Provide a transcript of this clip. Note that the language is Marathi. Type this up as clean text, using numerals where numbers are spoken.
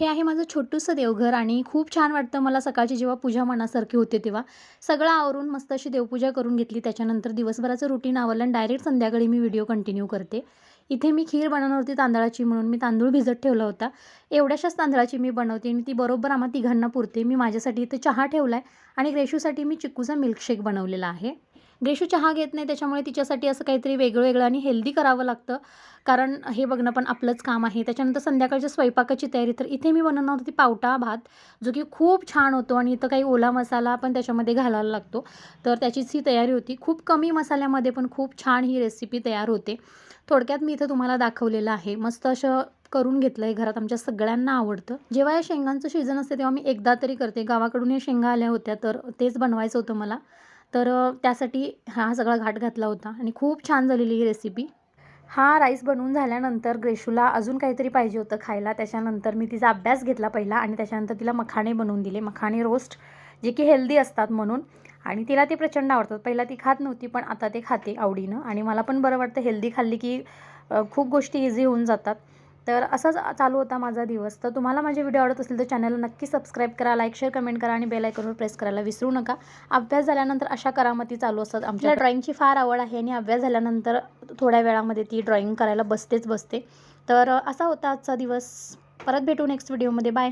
हे आहे माझं छोटूसं देवघर आणि खूप छान वाटतं मला सकाळची जेव्हा पूजा मनासारखी होते तेव्हा. सगळं आवरून मस्त अशी देवपूजा करून घेतली. त्याच्यानंतर दिवसभराचं रुटीन आवरलं आणि डायरेक्ट संध्याकाळी मी व्हिडिओ कंटिन्यू करते. इथे मी खीर बनवणार होती तांदळाची म्हणून मी तांदूळ भिजत ठेवला होता. एवढ्याशाच तांदळाची मी बनवते आणि ती बरोबर आम्हा तिघांना पुरते. मी माझ्यासाठी इथे चहा ठेवला आहे आणि ग्रेशूसाठी मी चिक्कूचा मिल्कशेक बनवलेला आहे. ग्रेशू चहा घेत नाही त्याच्यामुळे तिच्यासाठी असं काहीतरी वेगळं-वेगळं आणि हेल्दी करावं लागतं. कारण हे बघणं पण आपलंच काम आहे. त्याच्यानंतर संध्याकाळच्या स्वयंपाकाची तयारी. तर इथे मी बनवणार होती पावटा भात, जो की खूप छान होतो आणि इथं काही ओला मसाला पण त्याच्यामध्ये घालायला लागतो. तर त्याचीच ही तयारी होती. खूप कमी मसाल्यामध्ये पण खूप छान ही रेसिपी तयार होते. थोडक्यात मी इथं तुम्हाला दाखवलेलं आहे. मस्त असं करून घेतलं आहे. घरात आमच्या सगळ्यांना आवडतं. जेव्हा या शेंगांचं सीझन असते तेव्हा मी एकदा तरी करते. गावाकडून या शेंगा आल्या होत्या तर तेच बनवायचं होतं मला. तर त्यासाठी हा सगळा घाट घातला होता आणि खूप छान झालेली ही रेसिपी. हा राईस बनवून झाल्यानंतर ग्रेशूला अजून काहीतरी पाहिजे होतं खायला. त्याच्यानंतर मी तिचा अभ्यास घेतला पहिला आणि त्याच्यानंतर तिला मखाणे बनवून दिले. मखाणे रोस्ट जे की हेल्दी असतात म्हणून आणि तिला ते प्रचंड आवडतात. पहिला ती खात नव्हती पण आता ते खाते आवडीनं आणि मला पण बरं वाटतं हेल्दी खाल्ली की खूप गोष्टी इझी होऊन जातात. तर असाच चालू होता माझा दिवस. तर तुम्हाला माझे व्हिडिओ आवडत असेल तर चॅनलला नक्की सबस्क्राईब करा, लाईक, शेअर, कमेंट करा आणि बेल आयकॉनवर प्रेस करायला विसरू नका. अभ्यास झाल्यानंतर अशा करामती चालू असतात. आमच्या ड्रॉइंगची फार आवड आहे आणि अभ्यास झाल्यानंतर थोड्या वेळामध्ये ती ड्रॉइंग करायला बसते. तर असा होता आजचा दिवस. परत भेटू नेक्स्ट व्हिडिओमध्ये. बाय.